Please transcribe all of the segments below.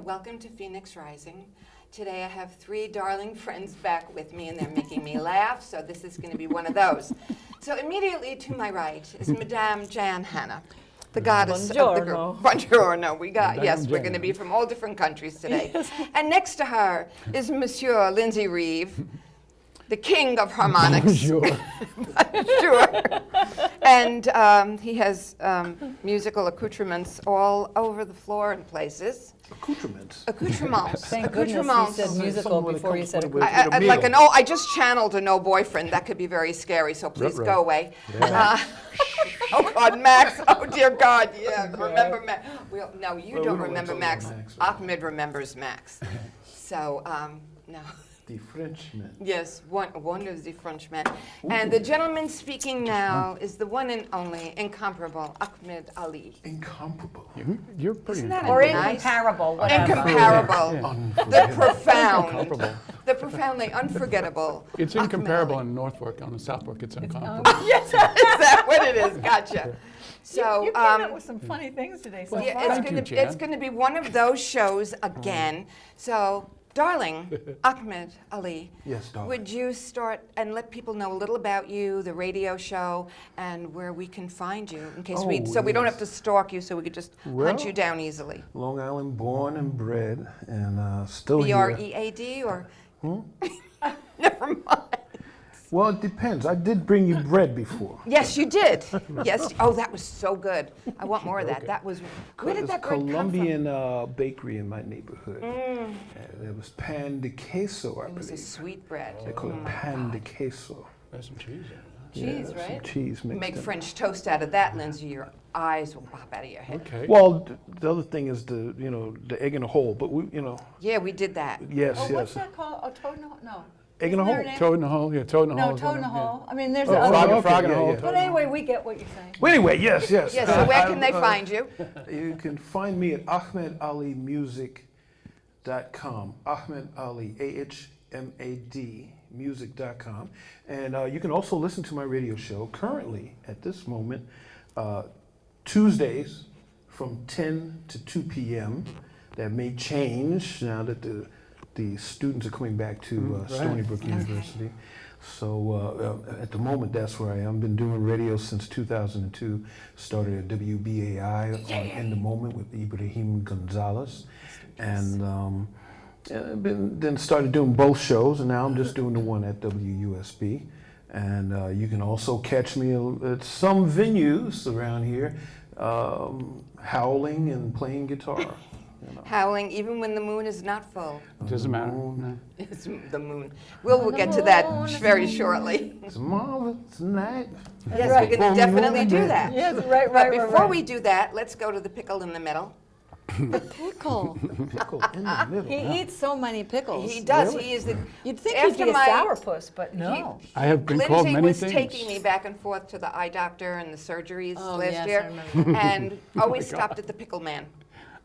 welcome to Phoenix Rising. Today I have three darling friends back with me and they're making me laugh, so this is going to be one of those. So immediately to my right is Madame Jan Hanna, the goddess of the group. Buongiorno. Yes, we're going to be from all different countries today. Yes. And next to her is Monsieur Lindsey Reeve, the king of harmonics. Bonjour. Bonjour. And he has musical accoutrements all over the floor and places. Accoutrements. Accoutrements. Thank goodness you said musical before you said accoutrements. I just channeled an old boyfriend. That could be very scary, so please go away. Yeah. Oh, God, Max. Oh, dear God. Yeah, remember Max. No, you don't remember Max. Ahmed remembers Max. So, no. The Frenchman. Yes, one of the Frenchmen. And the gentleman speaking now is the one and only incomparable Ahmed Ali. Incomparable. You're pretty Or incomparable. Incomparable. Yeah. The profound. The profoundly unforgettable. It's Ahmed incomparable Ali. in Norfolk. On the South Fork, it's incomparable. Yes, is that what it is? Gotcha. So, you came up with some funny things today. So yeah, it's going to be one of those shows again. So, darling Ahmed Ali, Yes, darling. would you start and let people know a little about you, the radio show, and where we can find you, in case we don't have to stalk you, so we could just hunt you down easily. Long Island, born and bred, and still here. B-R-E-A-D or? Never mind. Well, it depends. I did bring you bread before. Yes, you did. Yes. Oh, that was so good. I want more of that. That was. Where did that bread come from? Colombian bakery in my neighborhood. It was pan de queso, I believe. It was a sweet bread. They call it pan de queso. There's some cheese in it. cheese, Some right? cheese mixed Make in. French toast out of that, Lindsay. Your eyes will pop out of your head. Okay. Well, the other thing is the egg in a hole, but we. Yeah, we did that. Yes, Oh, yes. what's that called? Oh, toad in a hole? No. Egg in a hole. Toad in the hole. Yeah, toad in the hole. No, is toad one in a of them, hole. I mean, there's Oh, other. frog in a okay, hole. yeah. But anyway, we get what you're saying. Well, anyway, yes. Yes. So where can they find you? You can find me at ahmedalimusic.com. Ahmed Ali, A-H-M-A-D, music.com. And you can also listen to my radio show currently at this moment, Tuesdays from 10 to 2 p.m. That may change now that the students are coming back to Stony Brook University. So at the moment, that's where I am. Been doing radio since 2002. Started at WBAI on In the Moment with Ibrahim Gonzalez, and then started doing both shows, and now I'm just doing the one at WUSB. And you can also catch me at some venues around here, howling and playing guitar. Howling even when the moon is not full. Doesn't matter. No. It's the moon. We'll get to that very shortly. It's a marvelous night. Yes, we're going to definitely do that. Yes, right, But right, before we do that, let's go to the pickle in the middle. The pickle. Pickle in the middle. He eats so many pickles. He does. Really? He is the. You'd think After he'd be a my- sourpuss, but no. I have been called Lindsay many was things. taking me back and forth to the eye doctor and the surgeries Oh, last yes, I year, remember. and always stopped at the pickle man.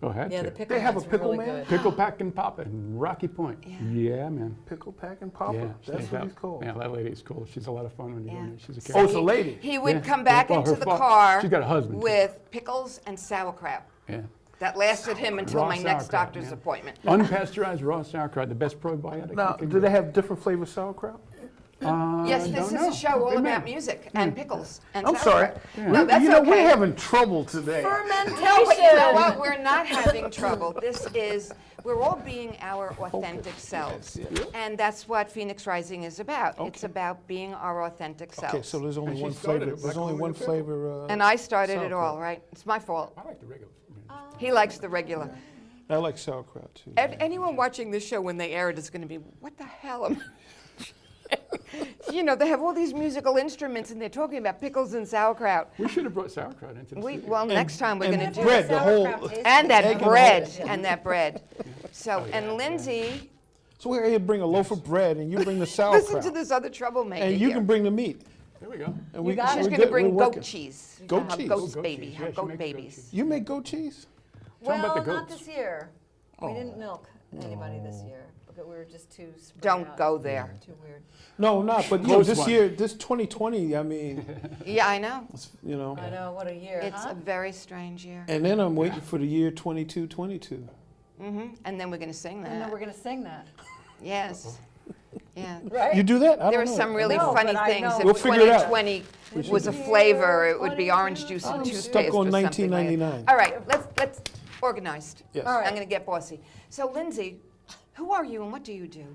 Oh, had Yeah, to. the pickle They have man's a pickle really man? good. Pickle pack and pop in Rocky Point. Yeah. Man. Pickle pack and popper. Yeah, That's she's what out. he's called. Yeah, that lady's cool. She's a lot of fun when you're Yeah. doing it. She's a Oh, character. it's a lady. He would Yeah. come back Well, into her the fa- car she's got a husband, too. with pickles and sauerkraut. Yeah. That lasted him until Raw my next sauerkraut, doctor's yeah. appointment. Unpasteurized raw sauerkraut, the best probiotic. Now, you can do they get. have different flavor sauerkraut? Yes, I this don't is know. a show all They about may. music and pickles and I'm sorry. sauerkraut. No, that's We're okay. having trouble today. Fermentation. No, but you know what? We're not having trouble. We're all being our authentic selves. And that's what Phoenix Rising is about. It's about being our authentic selves. Okay, so there's only And one she started flavor. it by There's only calling one it a pickle. flavor. And I started it sauerkraut. all, right? It's my fault. I like the regular. He likes the regular. I like sauerkraut too. Anyone watching this show when they air it is going to be, what the hell am You know, they have all these musical instruments and they're talking about pickles and sauerkraut. We should have brought sauerkraut into the studio. Well, next time we're going to and do bread, it. the whole. And that egg and bread, whole. and that bread. So, and Lindsay, So we're here to bring a loaf of bread, and you bring the sauerkraut, listen to this other troublemaker and you here. can bring the meat. There we go. And You got it. She's we're going to good, bring we're goat working. cheese. Goat Have cheese. goat Goat babies. cheese. Have Yeah, she goat makes goat babies. cheese. You make goat cheese? Tell 'em about Well, the not goats. this year. We didn't milk anybody this year because we were just too spread Don't out. go there. Too weird. No, not. But Close this one. year, this 2020. I mean, Yeah, I know. you know. I know, what a year, It's huh? a very strange year. And then I'm waiting for the year 2222. And then we're going to sing And then that. we're going to sing that, Yes. Yeah. right? You do that? I There are don't know. some really No, funny but I things. know. If We'll figure it out. 2020 was a flavor, it would be orange juice and I'm toothpaste stuck on or something like 1999. All right, let's organized. Yes. All right. I'm going to get bossy. So, Lindsey, who are you and what do you do?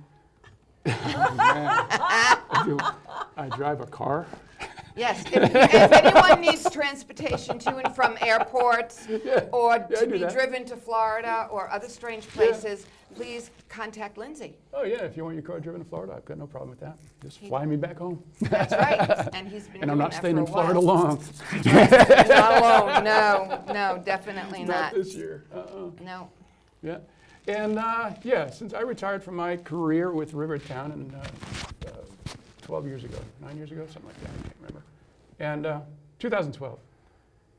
I drive a car. Yes, if anyone needs transportation to and from airports or I to do be that. driven to Florida or other strange places, please contact Lindsey. Oh yeah, if you want your car driven to Florida, I've got no problem with that. Just fly me back home. That's right. And he's been And I'm doing not that staying for in a Florida while. long. Not alone. No, definitely Not not. this year. No. Yeah. And yeah, since I retired from my career with Rivertown and 12 years ago, 9 years ago, something like that, I can't remember. And 2012.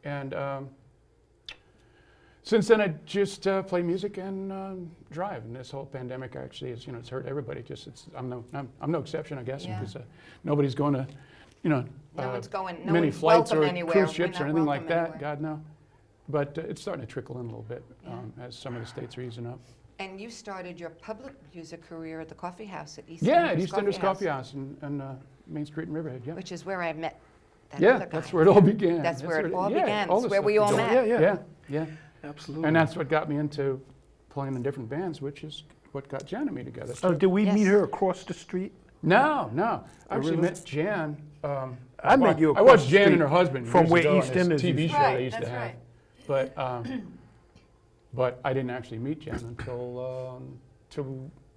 And since then, I just play music and drive. And this whole pandemic actually is, it's hurt everybody. I'm no exception, I guess, Yeah. because nobody's going to, No one's going. No many one's flights welcome or anywhere. cruise We're ships or not anything like welcome that. anywhere. God no. But it's starting to trickle in a little bit Yeah. as some of the states are easing up. And you started your public music career at the coffee house at East Yeah, Enders at East Enders Coffee House and Main Street in Riverhead. Yeah. which is where I met that Yeah, other guy. that's where it all began. That's where it all yeah, began. all It's this where stuff we all began. met. Yeah. Yeah. Absolutely. And that's what got me into playing in different bands, which is what got Jan and me together. Oh, did we Yes. meet her across the street? No. I really? actually met Jan. I met you I across watched the Jan street and her husband from years where ago on East this Enders TV used show to Right, they used that's to have. right. But I didn't actually meet Jan until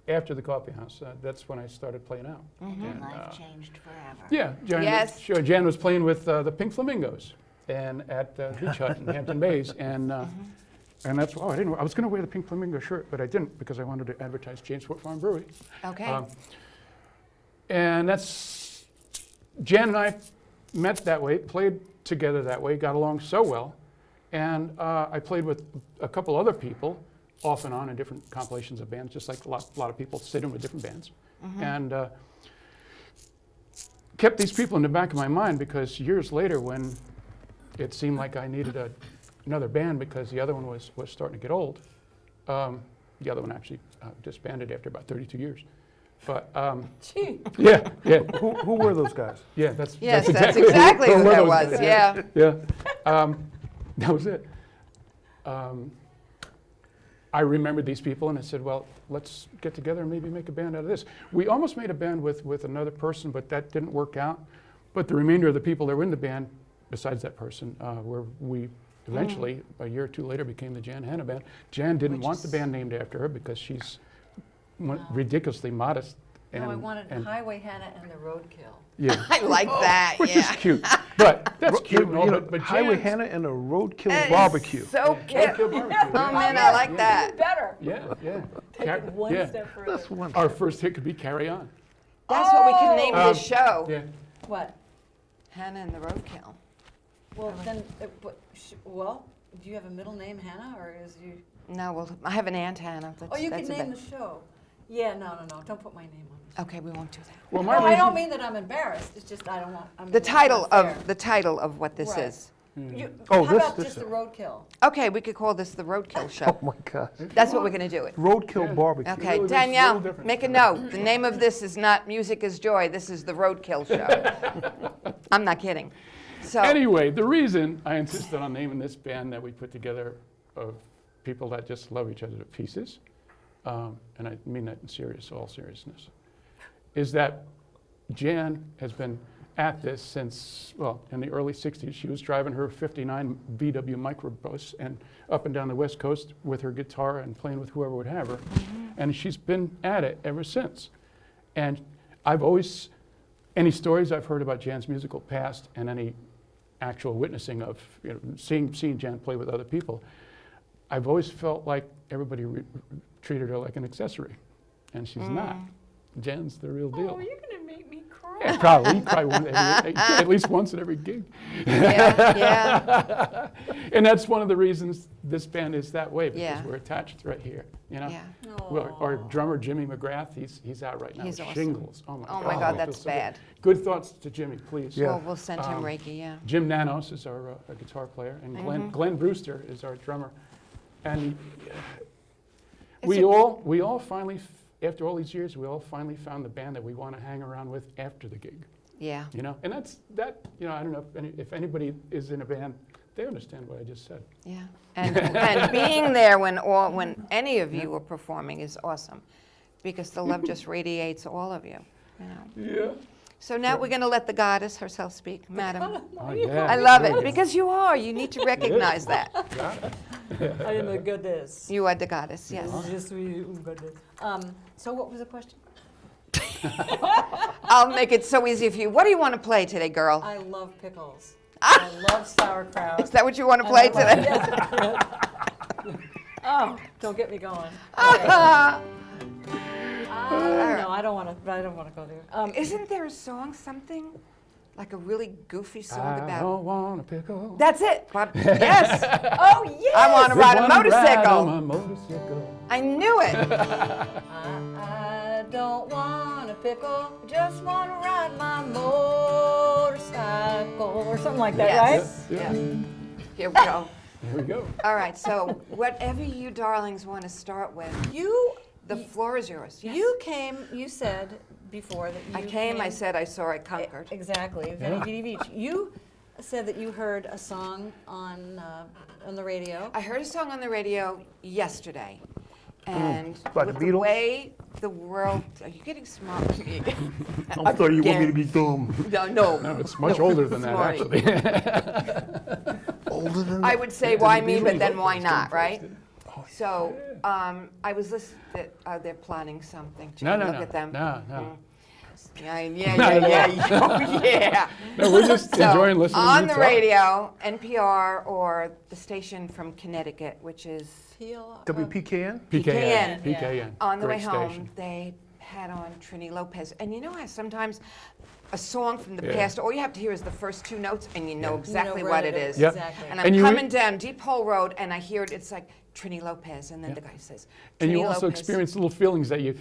after the coffee house. That's when I started playing out. And, Life changed forever. yeah, Jan, Yes. sure. Jan was playing with the Pink Flamingos and at Beach Hut in Hampton Bays, and that's I was going to wear the Pink Flamingo shirt, but I didn't because I wanted to advertise James Fort Farm Brewery. Okay. And that's Jan and I met that way, played together that way, got along so well, and I played with a couple other people off and on in different compilations of bands, just like a lot of people sit in with different bands. And kept these people in the back of my mind because years later when it seemed like I needed another band because the other one was starting to get old, the other one actually disbanded after about 32 years. But Gee, yeah, Who were those guys? yeah, that's Yes, that's that's exactly who were that those was. guys. Yeah. Yeah, that was it. I remembered these people and I said, well, let's get together and maybe make a band out of this. We almost made a band with another person, but that didn't work out. But the remainder of the people that were in the band, besides that person, we eventually, a year or two later, became the Jan Hanna Band. Jan didn't Which want is- the band named after her because she's ridiculously modest. no, I wanted Highway Hannah and the Roadkill. Yeah, I like that. which yeah. is cute. But that's cute and all, You know, but Highway Jan's- Hanna and a Roadkill That is barbecue. So cute. Roadkill barbecue, Oh yeah. man, I like that. Better. Yeah. Take it one yeah. step further. That's one. Our first hit could be Carry On. That's what we can name this show. Yeah. What? Hannah and the Roadkill. Well, then, well, do you have a middle name, Hannah, or is you? No, well, I have an Aunt Hannah. Oh, you can that's a name bit- the show. Yeah, no, don't put my name on it. Okay, we won't do that. Well, No, I don't mean that I'm embarrassed. It's just I don't want. I mean, The that's title not fair. of the title of what this Right. is. Oh, How this- about this just show. the Roadkill? Okay, we could call this the Roadkill Show. Oh my gosh. That's what we're going to do it. Roadkill Yeah. barbecue. Okay, Really makes a Danielle, little difference. make a note. The name of this is not Music is Joy. This is the Roadkill Show. I'm not kidding. So, Anyway, the reason I insisted on naming this band that we put together of people that just love each other to pieces, and I mean that in all seriousness, is that Jan has been at this since, well, in the early 60s. She was driving her 59 VW microbus and up and down the West Coast with her guitar and playing with whoever would have her. And she's been at it ever since. And I've always, any stories I've heard about Jan's musical past and any actual witnessing of, seeing Jan play with other people, I've always felt like everybody treated her like an accessory. And she's not. Jan's the real deal. Oh, you're gonna make me cry. Yeah, probably one at least once at every gig. yeah. And that's one of the reasons this band is that way, because Yeah. we're attached right here. Yeah. Well, our drummer Jimmy McGrath, he's out right now He's with awesome. shingles. Oh my Oh God, my I God, feel that's so bad. Good thoughts to Jimmy, please. Yeah. Well, we'll send him Reiki, yeah. Jim Nanos is our guitar player, and Glenn Brewster is our drummer. And we all finally, after all these years, we all finally found the band that we want to hang around with after the gig. Yeah. You know, and you know, I don't know if anybody is in a band, they understand what I just said. Yeah. And being there when any of you are performing is awesome, because the love just radiates all of you. You know. Yeah. So now we're going to let the goddess herself speak, madam. Oh, yeah. I love it, because you are. You need to recognize that. I am a goddess. You are the goddess, yes. Just we goddess. So what was the question? I'll make it so easy for you. What do you want to play today, girl? I love pickles. I love sauerkraut. Is that what you want to play And I today? love- Oh, don't get me going. Okay. No, I don't want to go there. Isn't there a song, something like a really goofy song I about? don't want a pickle. That's it. Yes. Oh yes. I want to ride a Wanna ride motorcycle. on my motorcycle. I knew it. I don't want a pickle. Just want to ride my motorcycle or something like that, Yes. Yeah. Yeah. Here we go. There we go. All right. So whatever you darlings want to start with, right? the floor is yours. Yes. You came. You said before that you I came. I said I saw. I conquered. Exactly. Yeah. Vinny Beach. You said that you heard a song on the radio. I heard a song on the radio yesterday, and By the with the Beatles? way the world. Are you getting smart with me again? I'm sorry, you want me to be dumb. No. No, it's much older than that, Sorry. actually. Older than I that? would say why me, but then why not, right? So I was listening. They're planning something. No, Look no, at them. no, no. Yeah. Oh, yeah. No, we're just So, enjoying listening to on you the talk. radio, NPR, or the station from Connecticut, which is WPKN? PKN. PKN. on the Great way home, station. they had on Trini Lopez. And you know how sometimes a song from the Yeah. past, all you have to hear is the first two notes, and you know Yeah. exactly where what it is. Yep. Exactly. And I'm And you coming down Deep Hole Road, and I hear it. It's like Trini Lopez, and then Yeah. the guy says, And you "Trini also Lopez." experience little feelings that you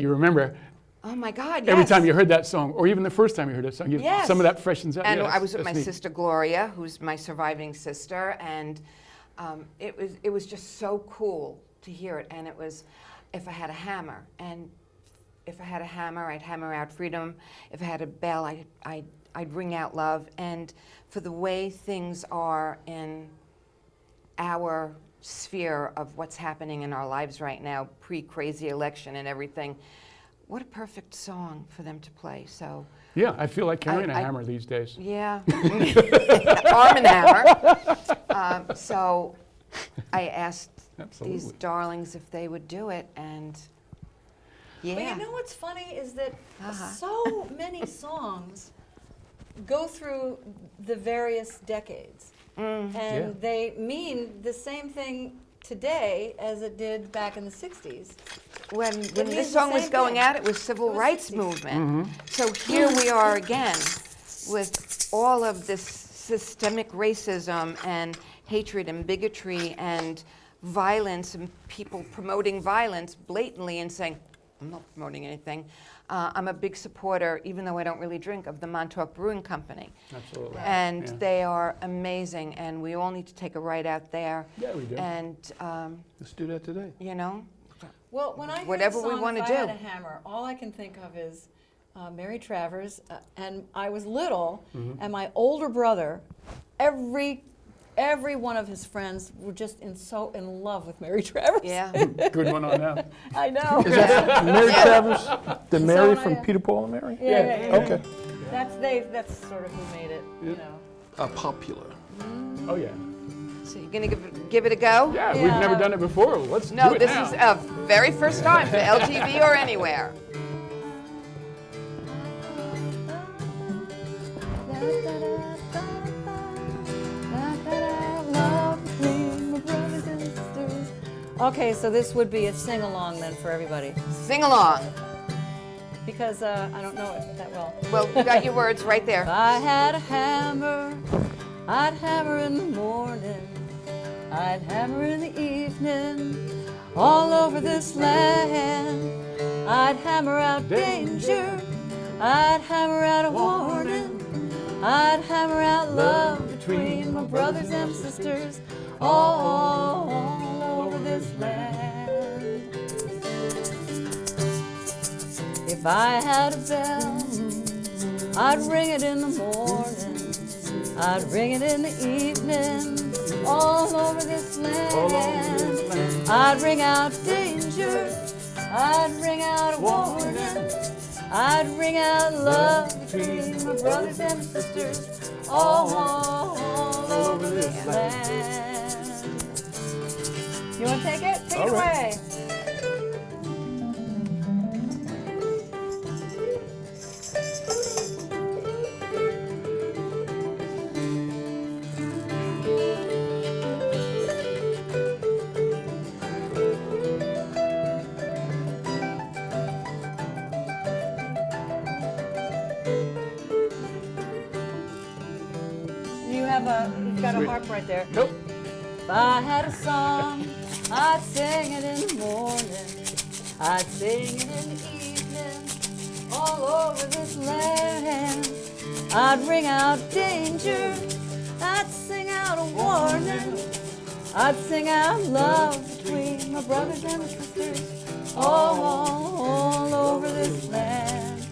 remember Oh my God! every yes. time you heard that song, or even the first time you heard that song. Yes. Some of that freshens up. And Yeah, I was with that's my neat. sister Gloria, who's my surviving sister, and it was just so cool to hear it. And it was, if I had a hammer, and if I had a hammer, I'd hammer out freedom. If I had a bell, I'd ring out love. And for the way things are in our sphere of what's happening in our lives right now, pre-crazy election and everything, what a perfect song for them to play. So. Yeah, I feel like carrying a I- hammer these days. Yeah, Arm and Hammer. So I asked these Absolutely. darlings if they would do it, and yeah. But you know what's funny is that Uh-huh. so many songs go through the various decades. And Yeah. they mean the same thing today as it did back in the 60s. when means this the song was same going thing. out, it was civil It was rights 60s. movement. So here we are again with all of this systemic racism and hatred and bigotry and violence, and people promoting violence blatantly and saying, I'm not promoting anything. I'm a big supporter, even though I don't really drink, of the Montauk Brewing Company. Absolutely. And Yeah. they are amazing, and we all need to take a ride out there. Yeah, we do. And, Let's do that today. you know, Well, when I hear Whatever the we song wanna If do. I Had a Hammer, all I can think of is Mary Travers, and I was little, Mm-hmm. and my older brother, every one of his friends were just so in love with Mary Travers. yeah. Good one on that. I know. Is that Mary Travers? The Mary when I- from Peter, Paul, and Mary? Yeah. Okay. That's sort of who made it, you know. Popular. Oh yeah. So you're going to give it a go? Yeah, we've Yeah. never done it before. Let's No, do it this now. is a very first time for LTV or anywhere. Okay, so this would be a sing-along then for everybody, Sing along. because I don't know it that well. Well, you got your words right If there. I had a hammer, I'd hammer in the morning, I'd hammer in the evening, all over this land. I'd hammer out danger, I'd hammer out a warning, I'd hammer out love between my brothers and sisters, all over this land. If I had a bell, I'd ring it in the morning, I'd ring it in the evening, all over this land. I'd ring out danger, I'd ring out a warning, I'd ring out love between my brothers and sisters, all over this land. You want to take it? Take it away. You've got a harp right there. Nope. If I had a song, I'd sing it in the morning, I'd sing it in the evening, all over this land. I'd ring out danger, I'd sing out a warning, I'd sing out love between my brothers and sisters, all over this land.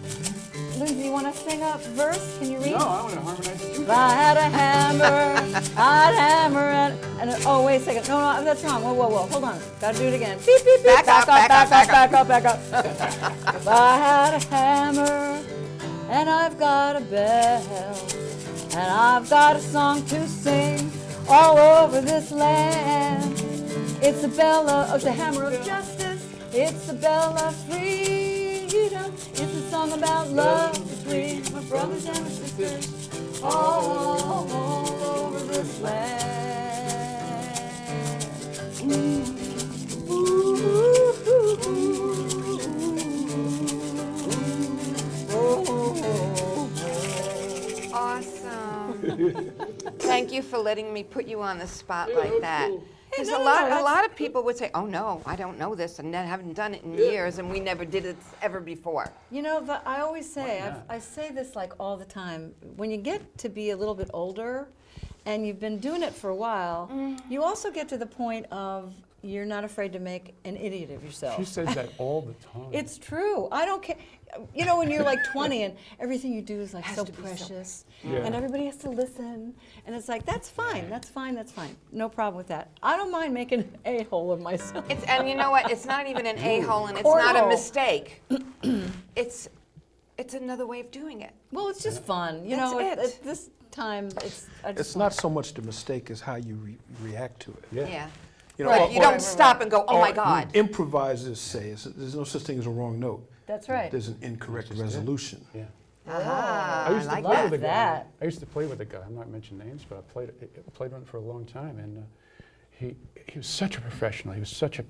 Lindsey, you want to sing a verse? Can you read? No, I want to harmonize it. If I had a hammer, I'd hammer and oh, wait a second. No, that's wrong. Whoa. Hold on. Gotta do it again. Beep, beep, beep. Back up. If I had a hammer and I've got a bell and I've got a song to sing all over this land. It's the bell of the hammer of justice. It's the bell of freedom. It's a song about love between my brothers and my sisters, all over this land. Awesome. Thank you for letting me put you on the spot like that. cool. Because Hey, no, a no, lot of people would say, "Oh no, I don't know this, and I haven't done it in years, and we never did it ever before." You know, but I always say, Why not? I say this like all the time, when you get to be a little bit older and you've been doing it for a while, you also get to the point of you're not afraid to make an idiot of yourself. She says that all the time. It's true. I don't care. You know, when you're like 20 and everything you do is like Has so to be so precious, Yeah. and everybody has to listen, and it's like, that's fine, that's fine, that's fine. No problem with that. I don't mind making an a-hole of myself. And you know what? It's not even an a-hole, and it's not a Cornhole. mistake. It's another way of doing it. Well, it's just fun. You That's know, it. at this time, I just It's not so much the mistake as how you react to it. Yeah. You know, Right. You don't stop and go, "Oh my or God." Improvisers say there's no such thing as a wrong note. That's right. There's an incorrect That's just it. resolution. Yeah. Ah, I used to like play that. with a guy. that. I used to play with a guy. I'm not mentioning names, but I played with him for a long time, and he was such a professional. He was such a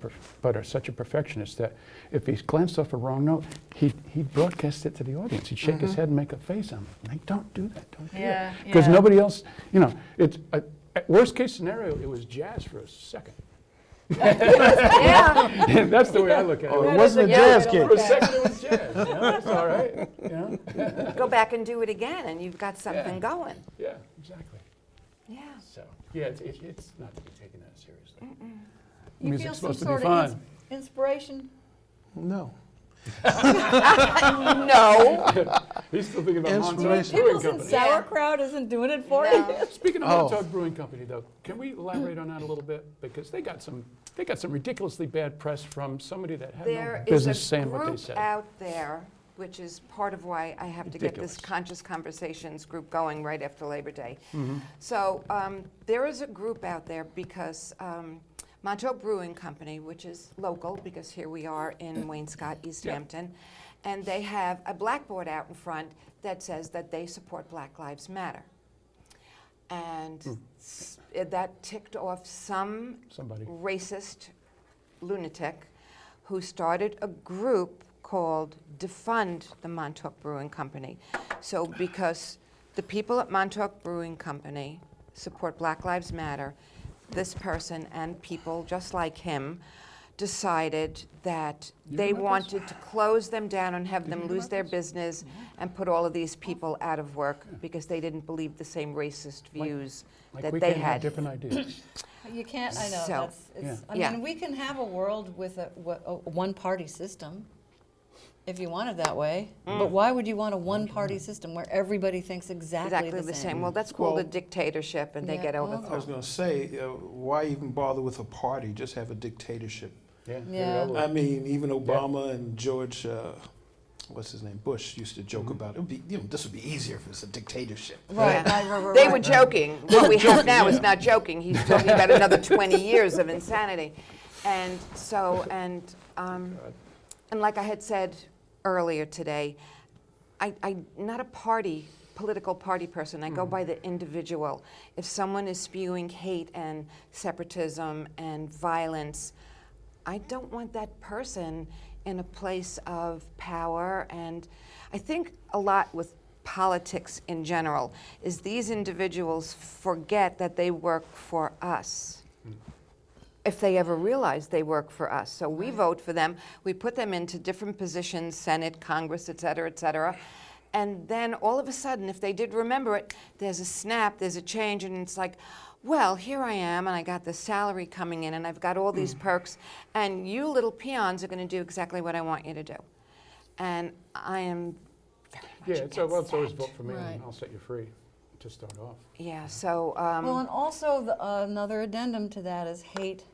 perfectionist that if he glanced off a wrong note, he'd broadcast it to the audience. He'd shake his head and make a face on it. Like, don't do that. Don't do Yeah, that. Because yeah. nobody else. You know, it's worst case scenario. It was jazz for a second. Yeah. That's the way I look at it. Oh, it That wasn't a is a jazz good kid. For a second, it was jazz. You know, that's all right. You know? Go back and do it again, and you've got something Yeah. going. Yeah, exactly. Yeah. So, yeah, it's not to be taken that seriously. You Music's feel some supposed to sort be of fun. inspiration? No. No. He's still thinking about Montauk Inspiration. Brewing Pickles and Company. sauerkraut isn't doing it for No. you? Speaking of Oh. Montauk Brewing Company, though, can we elaborate on that a little bit? Because they got some ridiculously bad press from somebody that had There no is business a saying what they group said. out there, which is part of why I have to get Ridiculous. this Conscious Conversations group going right after Labor Day. Mm-hmm. So there is a group out there because Montauk Brewing Company, which is local, because here we are in Wainscott, East Yeah. Hampton, and they have a blackboard out in front that says that they support Black Lives Matter. And that ticked off some Somebody. racist lunatic who started a group called Defund the Montauk Brewing Company. So because the people at Montauk Brewing Company support Black Lives Matter, this person and people just like him decided that You they heard about this? wanted to close them down and have Did them you hear lose about their this? business and put all of these people out of work because they didn't believe the same racist views Like that we they can have had. different ideas. You can't, I know, So, I yeah. mean, we can have a world with a one-party system. if you want it that way. But why would you want a one-party system where everybody thinks exactly Exactly the same. Well, that's called a dictatorship, and they Yeah, get well, overthrown. I was going to say, why even bother with a party? Just have a dictatorship. Yeah. get it Yeah. over with. I mean, even Obama and George, what's his name, Bush, used to joke about it. Would be, this would be easier if it's a dictatorship. Right, Yeah. right. They were joking. What we have now is not joking. He's talking about another 20 years of insanity. And so, and like I had said earlier today, I'm not a political party person. I go by the individual. If someone is spewing hate and separatism and violence, I don't want that person in a place of power. And I think a lot with politics in general is these individuals forget that they work for us. If they ever realize they work for us. So we vote for them, we put them into different positions, Senate, Congress, et cetera, and then all of a sudden, if they did remember it, there's a snap, there's a change, and it's like, well, here I am, and I got the salary coming in, and I've got all these perks, and you little peons are going to do exactly what I want you to do. And I am very much Yeah, against it's always that. vote for me, Right. and I'll set you free to start off. Yeah, so, Well, and also another addendum to that is hate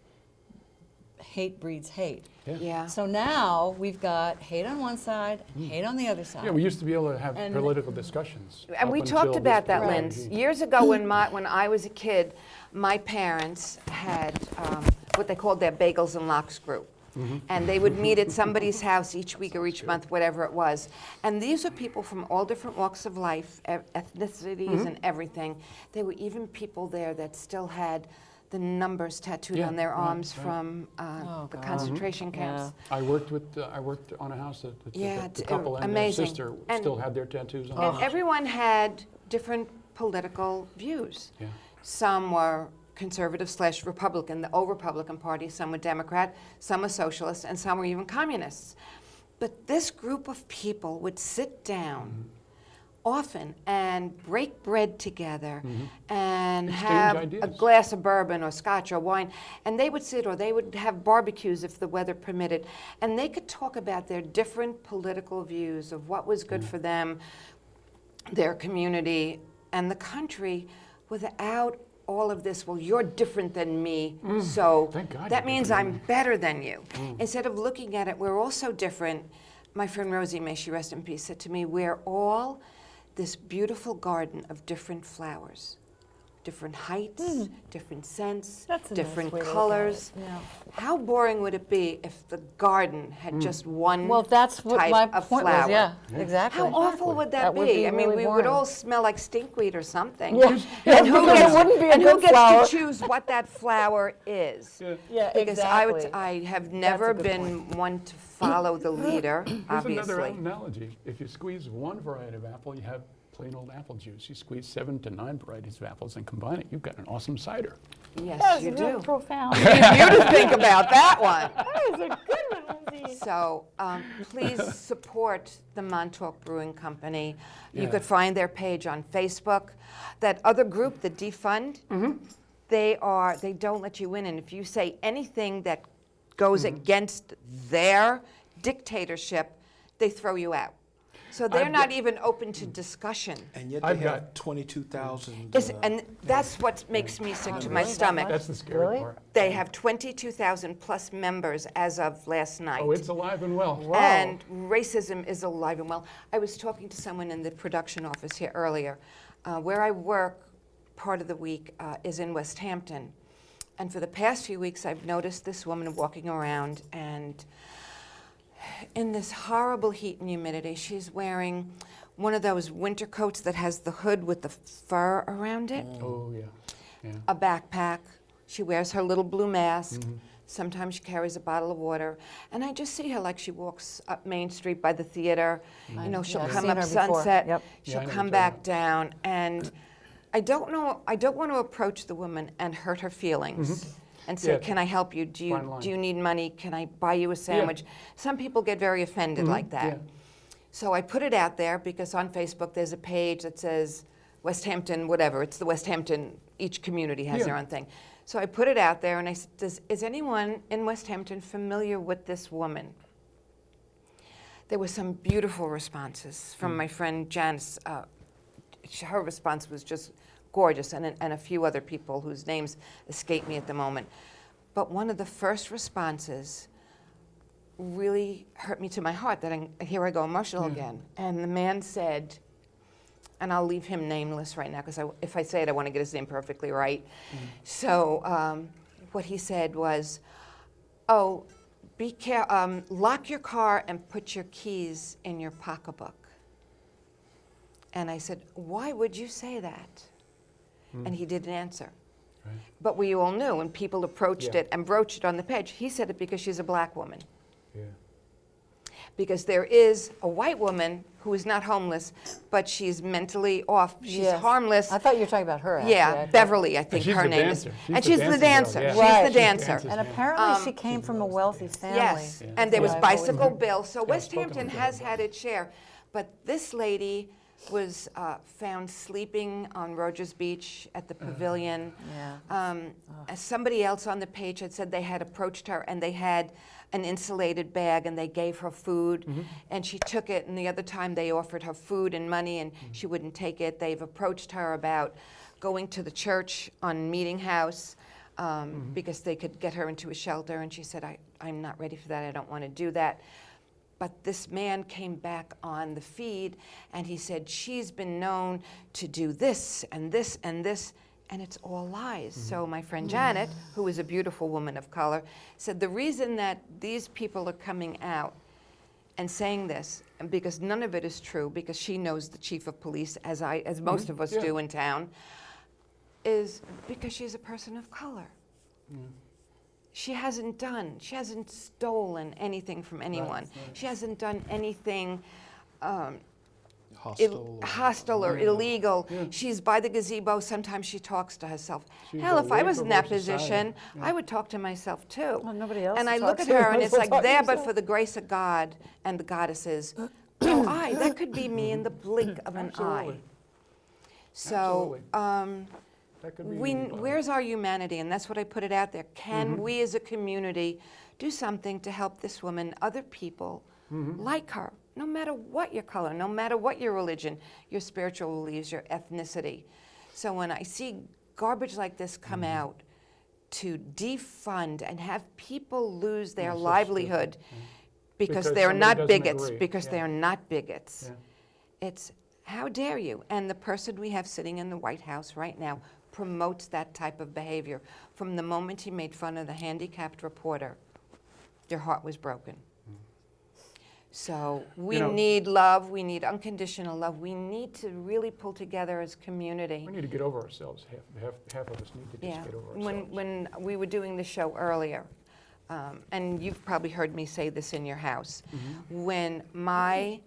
breeds hate. yeah. So now we've got hate on one side, hate on the other side. Yeah, we used to be able to have And- political discussions. And up we until talked this about that, point. Linz. Years ago, when I was a kid, my parents had what they called their Bagels and Lox group. And they would meet at somebody's house each week or each month, whatever it was. And these are people from all different walks of life, ethnicities and everything. There were even people there that still had the numbers tattooed Yeah, on their right, arms right. from the concentration camps. I worked on a house that Yeah, the couple and amazing. their sister And- still had their tattoos on. And everyone had different political views. Yeah. Some were conservative/Republican, the old Republican Party, some were Democrat, some were socialist, and some were even communists. But this group of people would sit down often and break bread together and Exchange have a ideas. glass of bourbon or scotch or wine, and they would sit, or they would have barbecues if the weather permitted, and they could talk about their different political views of what was good for them, their community, and the country without all of this, well, you're different than me, so Thank God that you're means different than I'm better than you. Instead of looking at it, we're all so different. My friend Rosie, may she rest in peace, said to me, we're all this beautiful garden of different flowers. Different heights, different scents, That's a nice different way to look at colors. it, yeah. How boring would it be if the garden had just one Well, that's what type my of point flower? was, yeah, exactly. How awful would that That would be? be I mean, really we would boring. all smell like stinkweed or something. Yeah. Yeah, And who because it gets, wouldn't be a and who good gets flower. to choose what that flower is? Yeah, Because exactly. I have never good been one to follow the leader, Here's obviously. another analogy. If you squeeze one variety of apple, you have plain old apple juice. You squeeze 7 to 9 varieties of apples and combine it, you've got an awesome cider. Yes, you do. Profound. You to think about that one. That is a good one, Lindsay. So please support the Montauk Brewing Company. You Yeah. could find their page on Facebook. That other group, the Defund, they don't let you in. And if you say anything that goes against their dictatorship, they throw you out. So they're I've not got- even open to discussion. And yet I've they got- have 22,000. And that's what makes me sick to my stomach. That's the scary Really? part. They have 22,000 plus members as of last night. Oh, it's alive and well. And racism is alive and well. I was talking to someone in the production office here earlier. Where I work, part of the week is in West Hampton. And for the past few weeks, I've noticed this woman walking around, and in this horrible heat and humidity, she's wearing one of those winter coats that has the hood with the fur around it, Oh, yeah. Yeah. a backpack. She wears her little blue mask. Sometimes she carries a bottle of water. And I just see her like she walks up Main Street by the theater. You know, she'll I've come seen up her before. Sunset. Yep. Yeah, She'll I know come what you're back talking down. And I don't want to approach the woman and hurt her feelings. And say, Yeah. can I help you? Fine line. Do you need money? Can I buy you a sandwich? Some people get very offended like that. Yeah. So I put it out there because on Facebook there's a page that says West Hampton, whatever. It's the West Hampton, each community has their Yeah. own thing. So I put it out there and I said, is anyone in West Hampton familiar with this woman? There were some beautiful responses from my friend Janice. Her response was just gorgeous, and a few other people whose names escape me at the moment. But one of the first responses really hurt me to my heart, here I go emotional again. And the man said, and I'll leave him nameless right now, because if I say it, I want to get his name perfectly right. So what he said was, oh, lock your car and put your keys in your pocketbook. And I said, why would you say that? And he didn't answer. Right. But we all knew, and people approached it and broached it on the page. He said it because she's a black woman. Yeah. Because there is a white woman who is not homeless, but she's mentally off. She's Yes. harmless. I thought you were talking about her, actually. Yeah, Beverly, I think she's her the name dancer. is. And She's she's the the dancer dancer. girl, yeah. She's Right. the dancer. And apparently she came from a wealthy family. Yes, Yeah. and there was Yeah. Bicycle Bill. So I've West spoken Hampton with her has about had its share. But this lady was found sleeping on Rogers Beach at the pavilion. Yeah. Somebody else on the page had said they had approached her and they had an insulated bag and they gave her food and she took it, and the other time they offered her food and money and she wouldn't take it. They've approached her about going to the church on Meeting House because they could get her into a shelter, and she said, I'm not ready for that, I don't want to do that. But this man came back on the feed and he said, she's been known to do this and this and this, and it's all lies. So my friend Janet, who is a beautiful woman of color, said the reason that these people are coming out and saying this, and because none of it is true, because she knows the chief of police, as most of us do in town, is because she's a person of color. She hasn't stolen anything from anyone. She hasn't done anything hostile or illegal. She's by the gazebo. Sometimes she talks to herself. She's Hell, if I away was in from that our society. position, I would talk to myself too. Well, nobody else And to I talk look at to. her and Might it's as well like, talk to there but yourself. for the grace of God and the goddesses. Oh, that could be me in the blink of an eye. Absolutely. So That could be anybody. where's our humanity? And that's what I put it out there. Can we as a community do something to help this woman, other people like her, no matter what your color, no matter what your religion, your spiritual beliefs, your ethnicity. So when I see garbage like this come out to defund and have people lose their so livelihood because Because they're somebody not doesn't bigots, agree. because Yeah. they're not bigots. Yeah. It's, how dare you? And the person we have sitting in the White House right now promotes that type of behavior. From the moment he made fun of the handicapped reporter, your heart was broken. So we need love, we need unconditional love, we need to really pull together as community. We need to get over ourselves. Half of us need to just get over ourselves. When we were doing the show earlier, and you've probably heard me say this in your house, when my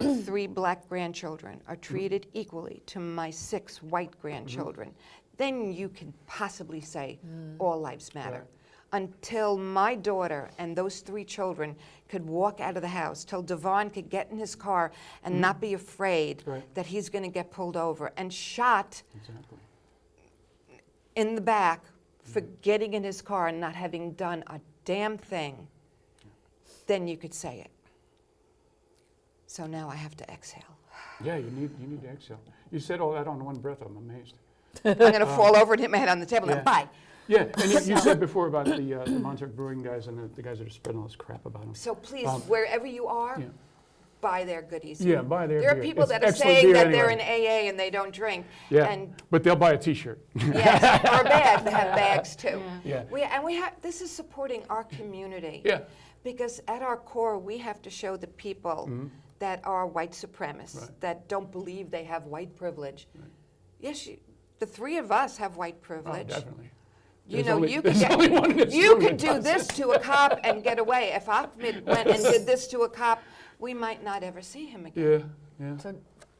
3 black grandchildren are treated equally to my 6 white grandchildren, then you can possibly say all lives matter. Right. Until my daughter and those 3 children could walk out of the house, till Devon could get in his car and not be afraid Right. that he's going to get pulled over and shot Exactly. in the back for getting in his car and not having done a damn thing, then you could say it. So now I have to exhale. Yeah, you need to exhale. You said all that on one breath. I'm amazed. I'm going to fall over and hit my head on the table. Now, Yeah. bye. Yeah, and you said before about the Montauk Brewing guys and the guys that are spreading all this crap about them. So please, wherever you are, Yeah. buy their goodies. Yeah, buy their There are beer. people It's that are excellent saying beer that they're in anyway. AA and they don't drink. Yeah, And but they'll buy a T-shirt. yes, or a bag. They have bags too. Yeah. We have. This is supporting our community. Yeah. Because at our core, we have to show the people that are white supremacists, Right. that don't believe they have white privilege. Yes, the 3 of us have white Oh, privilege. definitely. You There's know, only- you could there's only one in this you room could that do does this it. to a cop and get away. If Ahmed went and did this to a cop, we might not ever see him again. Yeah. So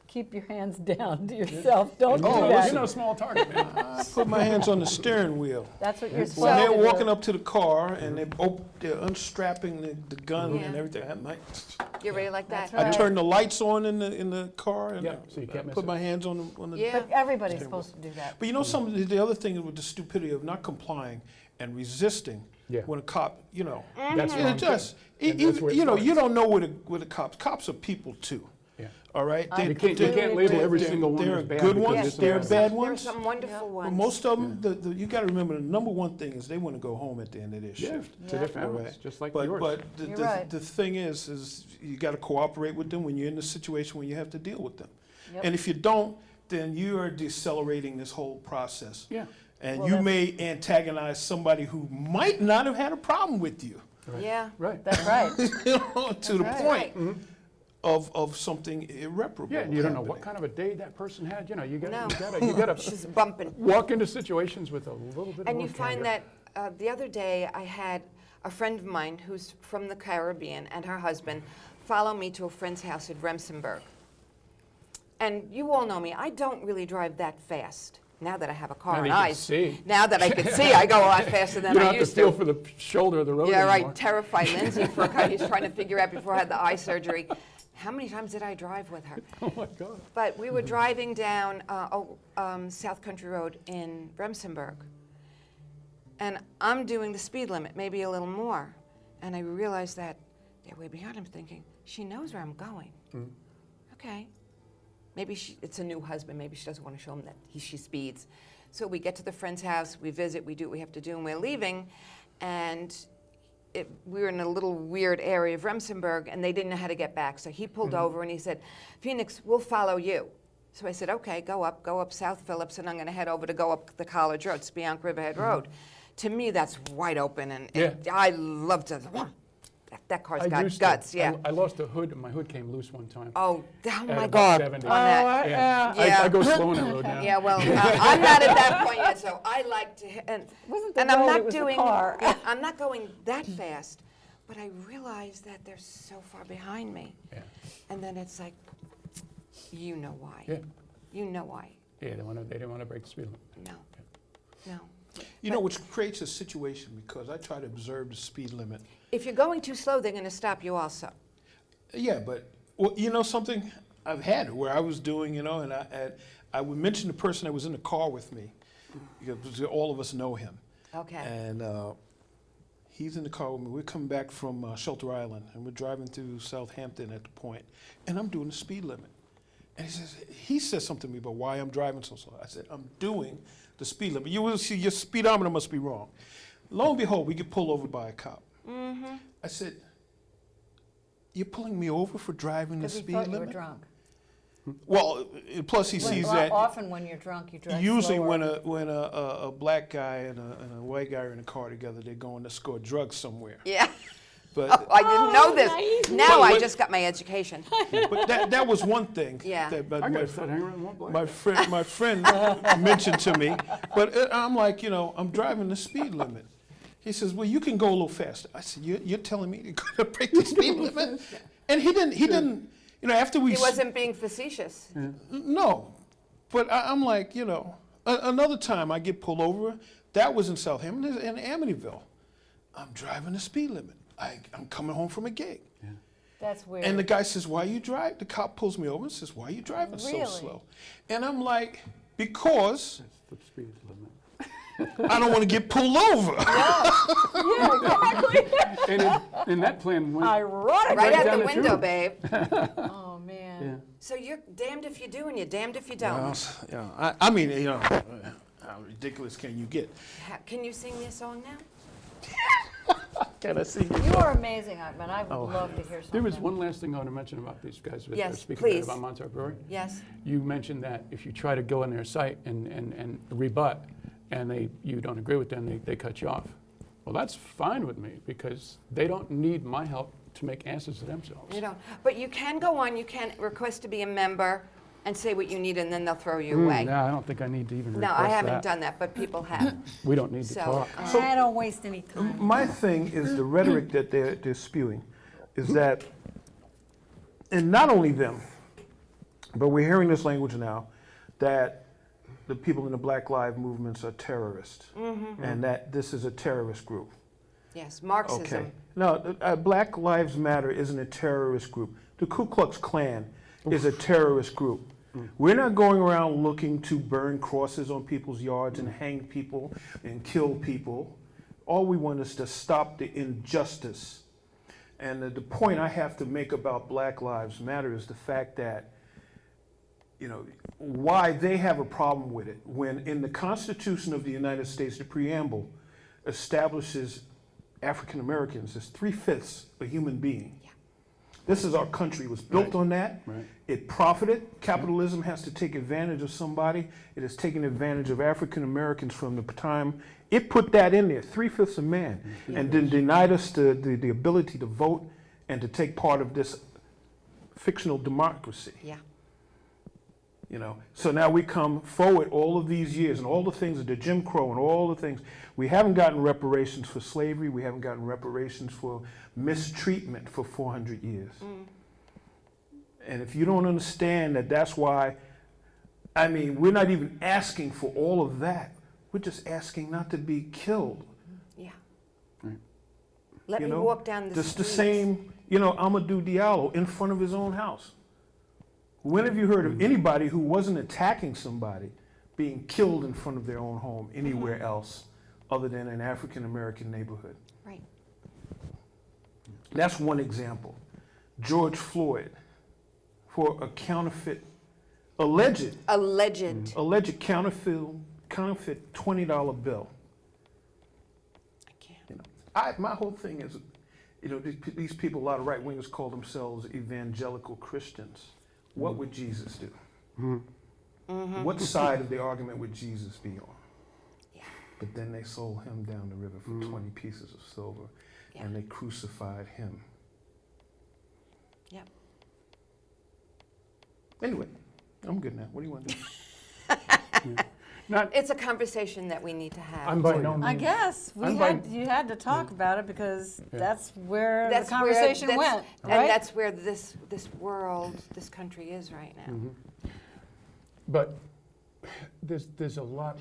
keep your hands down to yourself. Don't do Oh, that. You're no small target, man. I put my hands on the steering wheel. That's what you're supposed When they're to do. walking up to the car and they're unstrapping the gun and Yeah. everything, I might. You're really like that. That's right. I turn the lights on in the car and Yeah, so you can't I miss put it. my hands on the. Yeah. But everybody's supposed to do that. But you know, the other thing with the stupidity of not complying and resisting Yeah. when a cop, That's and wrong it just, too. And that's where it you starts. don't know where the cops are people too. Yeah. All right, You can't label every single one there as are bad. good because ones, there's some there are bad bad There are ones. some wonderful But ones. most of them, you got to remember the number one thing is they want to go home at the end of their Yeah, shift. to their All families, right. just like But yours. the, You're the, right. the thing is you got to cooperate with them when you're in the situation when you have to deal with them. Yep. And if you don't, then you are decelerating this whole process. Yeah. And Well, you that's- may antagonize somebody who might not have had a problem with you, Yeah. Right. That's right. to the right. point Mhm. of something irreparable. Yeah, and you don't know happening. what kind of a day that person had. You know, you No. gotta She's bumping. walk into situations with a little bit And more you find candor. that the other day I had a friend of mine who's from the Caribbean and her husband follow me to a friend's house in Remsenburg. And you all know me, I don't really drive that fast. Now that I have a car Now that and you can eyes. see. Now that I can see, I go a lot faster than You don't I have to used feel to. for the shoulder of the road Yeah, anymore. right. Terrified Lindsey for a car. He's trying to figure out before I had the eye surgery. How many times did I drive with her? Oh my God. But we were driving down South Country Road in Remsenburg. And I'm doing the speed limit, maybe a little more. And I realized that they're way behind. I'm thinking, she knows where I'm going. Okay. Maybe it's a new husband. Maybe she doesn't want to show him that she speeds. So we get to the friend's house, we visit, we do what we have to do, and we're leaving. And we were in a little weird area of Remsenburg, and they didn't know how to get back. So he pulled over and he said, Phoenix, we'll follow you. So I said, okay, go up South Phillips, and I'm going to head over to go up the College Road, Speonk Riverhead Road. To me, that's wide open, and I love to. That car's got used to. guts, yeah. I lost a hood, and my hood came loose one time. Oh at my about God. 70. On that. Yeah. Yeah. I go slow on the road now. Yeah, well, I'm not at that point yet, so I like to. And Wasn't the and I'm road, not it was the doing. car. Yeah, I'm not going that fast, but I realize that they're so far behind me, Yeah. and then it's like, you know why? Yeah. You know why? Yeah, they didn't want to break the speed limit. No. You know, which creates a situation because I try to observe the speed limit. If you're going too slow, they're going to stop you also. Yeah, but well, you know something I've had it where I was doing, and I would mention the person that was in the car with me because all of us know him. Okay. And he's in the car with me. We're coming back from Shelter Island, and we're driving through Southampton at the point, and I'm doing the speed limit. And he says something to me about why I'm driving so slow. I said, I'm doing the speed limit. You will see your speedometer must be wrong. Lo and behold, we get pulled over by a cop. Mm-hmm. I said, you're pulling me over for driving the Because he speed thought you were limit? drunk. Well, plus he sees that Often when you're drunk, you drive usually slower. when a black guy and a white guy are in a car together, they're going to score drugs somewhere. Yeah. But Oh, I didn't know this. naive. Now I But- just got my education. but that was one thing. Yeah. That I my, got to hang around one black. my friend mentioned to me. But I'm like, I'm driving the speed limit. He says, well, you can go a little faster. I said, you're telling me you're going to break the speed limit? And he didn't. After we He wasn't being facetious. No, but I'm like, another time I get pulled over. That was in Southampton, in Amityville. I'm driving the speed limit. I'm coming home from a gig. That's weird. And the guy says, why you drive? The cop pulls me over and says, why are you driving so Really? slow? And I'm like, because That's the speed limit. I don't want to get pulled over. yeah, exactly. And in that plan went. Ironic. Right out down the the window, tube. babe. Oh, man. Yeah. So you're damned if you do and you're damned if you don't. I mean, how ridiculous can you get? Can you sing me a song now? Can I see You are amazing, Ahmad. I would love to hear something. There was one last thing I want to mention about these guys. That Yes, are speaking please. about Montauk Brewery. Yes. You mentioned that if you try to go on their site and rebut, and you don't agree with them, they cut you off. Well, that's fine with me because they don't need my help to make asses of themselves. You don't. But you can go on, you can request to be a member and say what you need, and then they'll throw you away. No, I don't think I need to even No, request I haven't that. done that, but people have. We don't need to So, talk. I don't waste any time. My thing is the rhetoric that they're spewing is that, and not only them, but we're hearing this language now, that the people in the Black Lives movements are terrorists, and that this is a terrorist group. Yes, Marxism. Okay. No, Black Lives Matter isn't a terrorist group. The Ku Klux Klan is a terrorist group. We're not going around looking to burn crosses on people's yards and hang people and kill people. All we want is to stop the injustice. And the point I have to make about Black Lives Matter is the fact that, you know, why they have a problem with it. When in the Constitution of the United States, the preamble establishes African Americans as 3/5 a human being. Yeah. This is our country. It was built Right. on that. Right. It profited. Capitalism has to take advantage of somebody. It has taken advantage of African Americans from the time it put that in there, 3/5 a man, and then denied us the ability to vote and to take part of this fictional democracy. Yeah. You know, so now we come forward all of these years and all the things, the Jim Crow and all the things. We haven't gotten reparations for slavery. We haven't gotten reparations for mistreatment for 400 years. And if you don't understand that, that's why, I mean, we're not even asking for all of that. We're just asking not to be killed. Yeah. Right. Let You me know, walk down the just street. the same, you know, Amadou Diallo in front of his own house. When have you heard of anybody who wasn't attacking somebody being killed in front of their own home anywhere else other than an African American neighborhood? Right. That's one example. George Floyd for a alleged counterfeit $20 bill. I can't. You know, my whole thing is, you know, these people, a lot of right wingers call themselves evangelical Christians. What would Jesus do? What side of the argument would Jesus be on? Yeah. But then they sold him down the river for 20 pieces of silver, Yeah. and they crucified him. Yep. Anyway, I'm good now. What do you want to do? Not, It's a conversation that we need to have. I'm by no means. I guess you had to talk about it because that's where the conversation went, and right? that's where this world, this country is right now. But there's a lot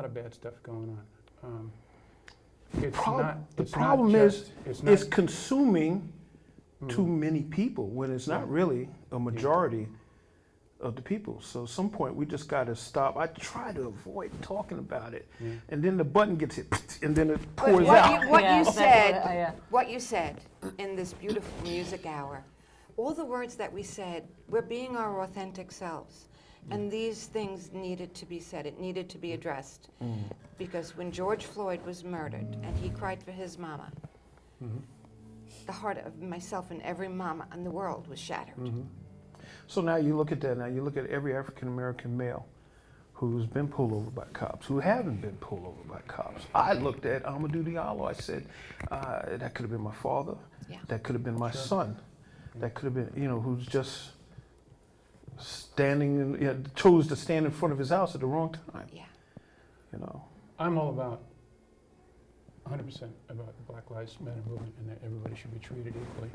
of bad stuff going on. It's not. The it's problem not is, just- it's it's not- consuming too many people when it's not really a majority of the people. So at some point we just got to stop. I try to avoid talking about it, and then the button gets hit, and then it But pours what out. you, what Yeah, you that's said, what yeah. what you said in this beautiful music hour, all the words that we said, we're being our authentic selves. And these things needed to be said. It needed to be addressed. Because when George Floyd was murdered and he cried for his mama, the heart of myself and every mama in the world was shattered. So now you look at that. Now you look at every African American male who's been pulled over by cops, who haven't been pulled over by cops. I looked at Amadou Diallo. I said, that could have been my father. Yeah. That could have been my son. That could have been, you know, who's just standing, chose to stand in front of his house at the wrong time. Yeah. You know. I'm all about 100% about the Black Lives Matter movement and that everybody should be treated equally.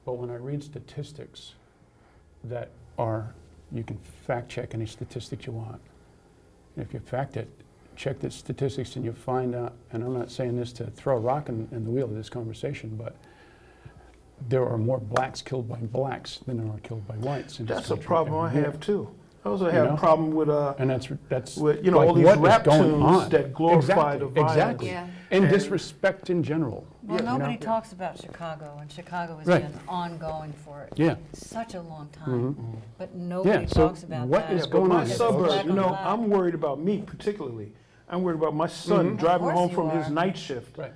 But when I read statistics that are, you can fact check any statistics you want. And if you fact it, check the statistics and you find out, and I'm not saying this to throw a rock in the wheel of this conversation, but there are more blacks killed by blacks than there are killed by whites in this That's a country problem I every year. have too. I also have a problem with And that's with, you know, like all these what is rap going tunes on. that glorify Exactly, the violence. exactly. Yeah. And And- disrespect in general. Well, Yeah, nobody you know? talks about Chicago, and Chicago has Right. been ongoing for Yeah. such a long time. But nobody Yeah, so talks about what that. is Yeah, but going my on here, suburb, Black you on know, black. I'm worried about me particularly. I'm worried about my son driving Of course home you from his are. night shift. Right. You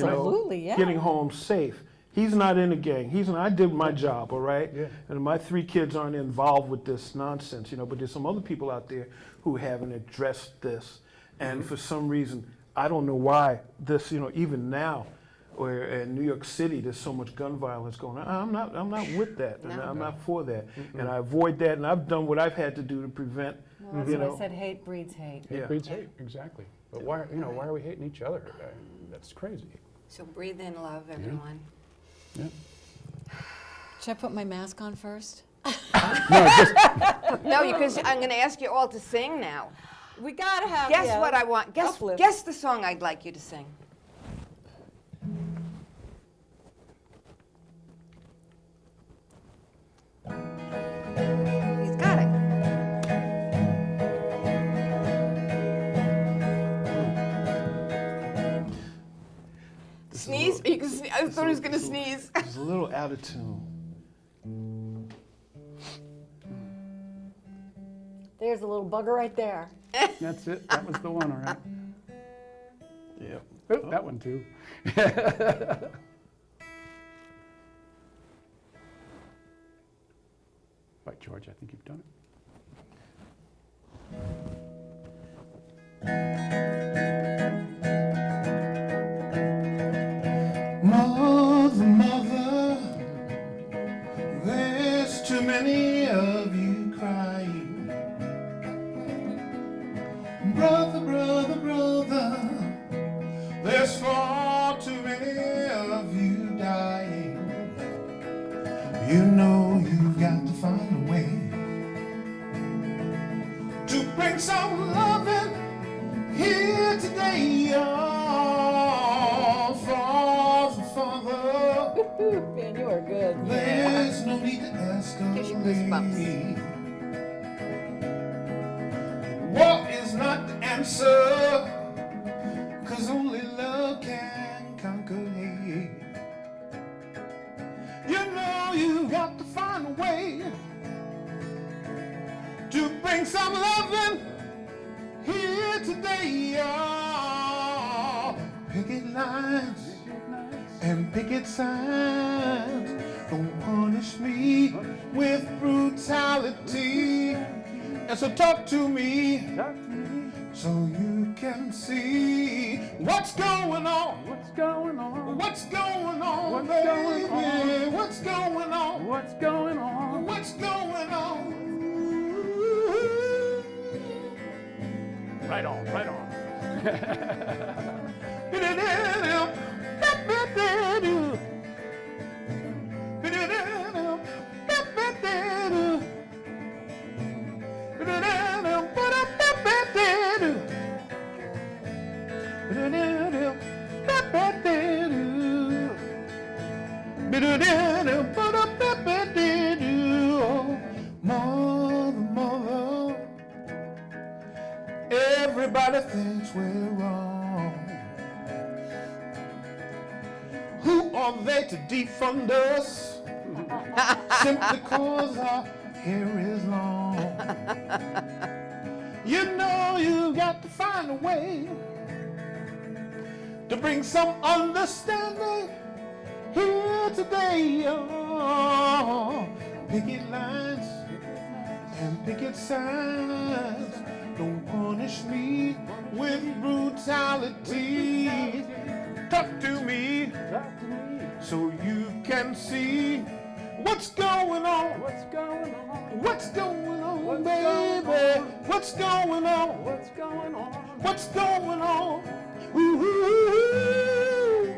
know, Absolutely, yeah. getting home safe. He's not in a gang. I did my job, all right? Yeah. And my 3 kids aren't involved with this nonsense, you know, but there's some other people out there who haven't addressed this. And for some reason, I don't know why this, you know, even now, where in New York City there's so much gun violence going on. I'm not with that. And No. I'm not for that. And I avoid that, and I've done what I've had to do to prevent, Well, that's you what know. I said, hate breeds hate. Yeah. It breeds hate, exactly. But why are we hating each other? That's crazy. So breathe in love, everyone. Yeah. Should I put my mask on first? No, because I'm going to ask you all to sing now. We gotta have. Guess what I want. Uplift. Guess the song I'd like you to sing. He's got it. Sneeze? You can sneeze. I thought he was going to sneeze. It's a little out of tune. There's a little bugger right there. That's it. That was the one, all right. Yep. Oh, that one too. By George, I think you've done it. Mother, mother, there's too many of you crying. Brother, brother, brother, there's far too many of you dying. You know you've got to find a way to bring some loving here today. Oh, Father, Father, Man, you are good. there's no need to escalate. Gives you goosebumps. War is not the answer, 'cause only love can conquer hate. You know you've got to find a way to bring some loving here today. Oh, picket lines and picket signs don't punish me with brutality. And so talk to me so you can see what's going on. What's going on? What's going on, What's baby? going on? What's going on? What's going on? What's going on? Right on, right on. Mother, mother, everybody thinks we're wrong. Who are they to defund us? Simply cause our hair is long. You know you got to find a way to bring some understanding here today. Oh, picket lines and picket signs don't punish me with brutality. Talk to me so you can see what's going on. What's going on? What's going on, What's baby? going on? What's going on? What's going on? What's going on? Ooh.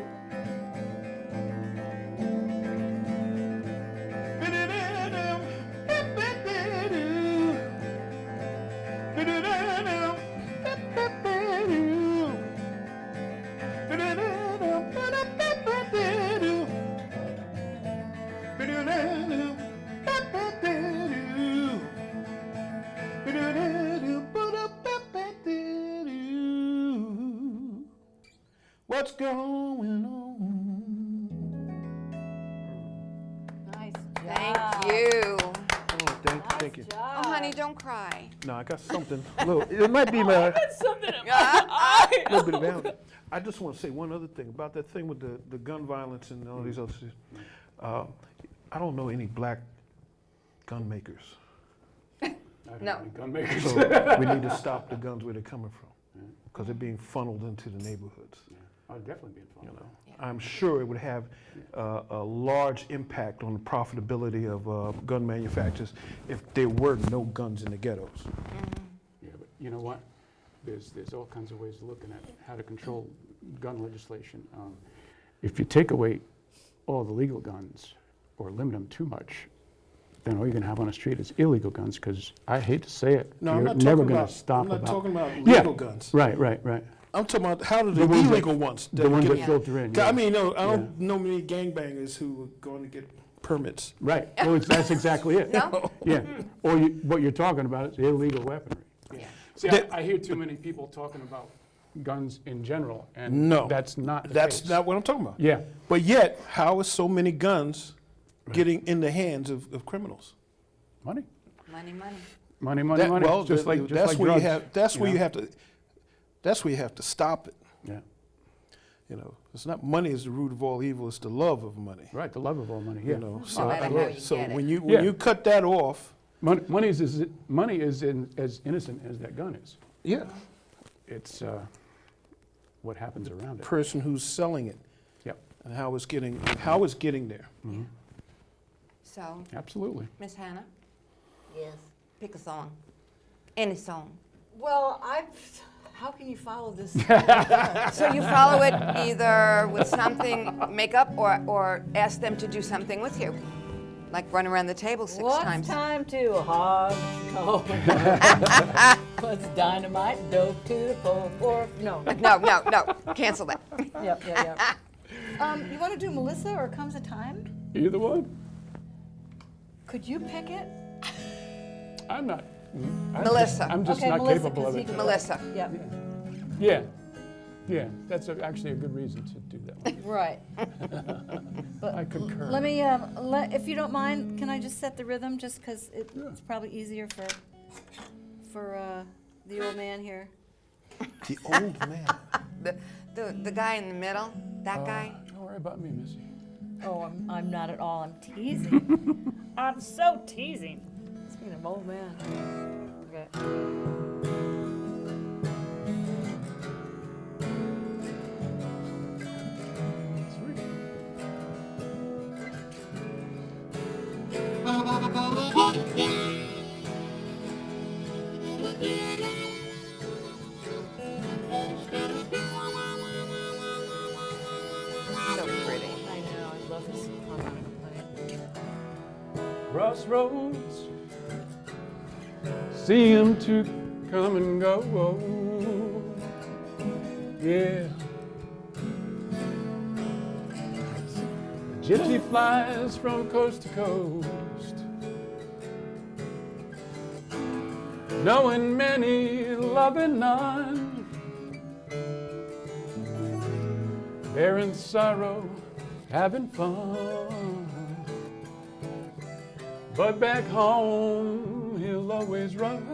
What's going on? Nice job. Thank you. Oh, thank you. Oh, honey, don't cry. No, I got something. A little, it might be my Something in my little bit of balance. I just want to say one other thing about that thing with the gun violence and all these other things. I don't know any black gun makers, I don't No. know any gun makers. so we need to stop the guns where they're coming from, because they're being funneled into the neighborhoods. I'll definitely be involved. You know, I'm sure it would have a large impact on the profitability of gun manufacturers if there were no guns in the ghettos. Yeah, but you know what? There's all kinds of ways of looking at how to control gun legislation. If you take away all the legal guns or limit them too much, then all you're going to have on the street is illegal guns. Because I hate to say it, No, I'm you're not never talking going about. to stop I'm not talking about Yeah. legal guns. Right. I'm talking about how do The the ones that- illegal ones. The ones that Yeah. filter in. I yeah. mean, no, I don't know many gangbangers who are going to get permits. Right. Well, that's exactly it. No? Yeah. Or what you're talking about is illegal weaponry. Yeah. See, That- I hear too many people talking about guns in general, and No. that's not the That's case. not what I'm talking about. Yeah, But yet, how is so many guns getting in the hands of criminals? money, Money, money. money, money, money. Well, just like that's where drugs, you have. That's where know? you have to. That's where you have to stop it. Yeah, You know, it's not money is the root of all evil. It's the love of money. right. The love of all money. Yeah. You know, No so matter how you so get it. when you Yeah. cut that off, Money is as innocent as that gun is. yeah, It's what happens around it. person who's selling it Yep. and how it's getting there. Mhm. So, Absolutely. Miss Hannah, Yes. pick a song. Any song. Well, how can you follow this? So you follow it either with something, make up, or ask them to do something with you. Like run around the table 6 What's times. time to hog? Oh. What's dynamite, dope to the pole? Or no. No. Cancel that. Yep. You want to do Melissa or Comes a Time? Either one. Could you pick it? I'm not. Melissa. I'm just Okay, not Melissa, capable 'cause of he it. can- Melissa. Yep. Yeah. That's actually a good reason to do that one. Right. I concur. Let me, if you don't mind, can I just set the rhythm just because it's probably easier for the old man here. The old man. The guy in the middle, that guy. Don't worry about me, Missy. Oh, I'm not at all. I'm teasing. I'm so teasing. Speaking of old man. Okay. Sweet. So pretty. I know. I love this harmonica playing. Crossroads, see 'em to come and go. Yeah. The gypsy flies from coast to coast, knowing many, loving none, bearing sorrow, having fun. But back home, he'll always run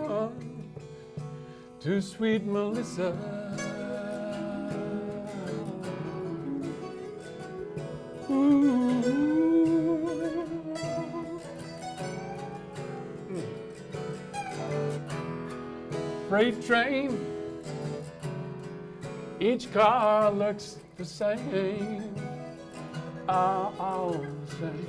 to sweet Melissa. Freight train, each car looks the same, all the same.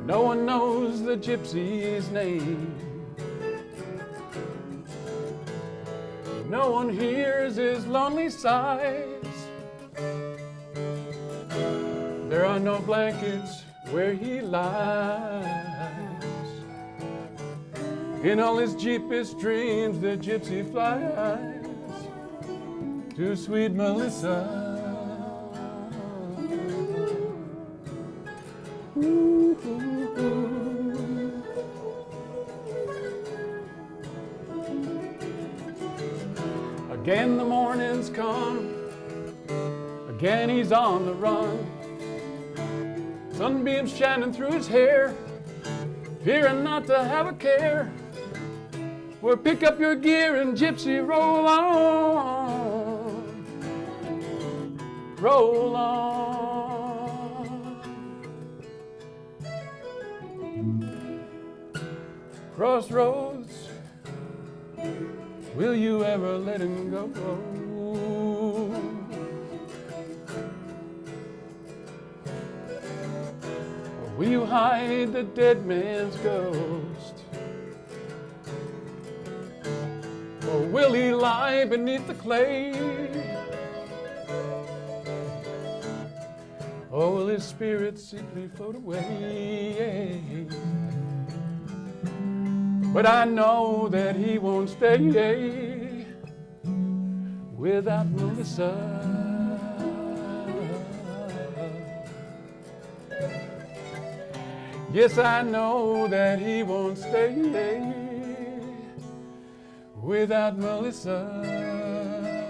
No one knows the gypsy's name. No one hears his lonely sighs. There are no blankets where he lies. In all his jeepest dreams, the gypsy flies to sweet Melissa. Again the morning's come, again he's on the run. Sunbeams shining through his hair, fearing not to have a care. Well, pick up your gear and gypsy, roll on, roll on. Crossroads, will you ever let him go? Or will you hide the dead man's ghost? Or will he lie beneath the clay? Or will his spirit simply float away? But I know that he won't stay without Melissa. Yes, I know that he won't stay without Melissa.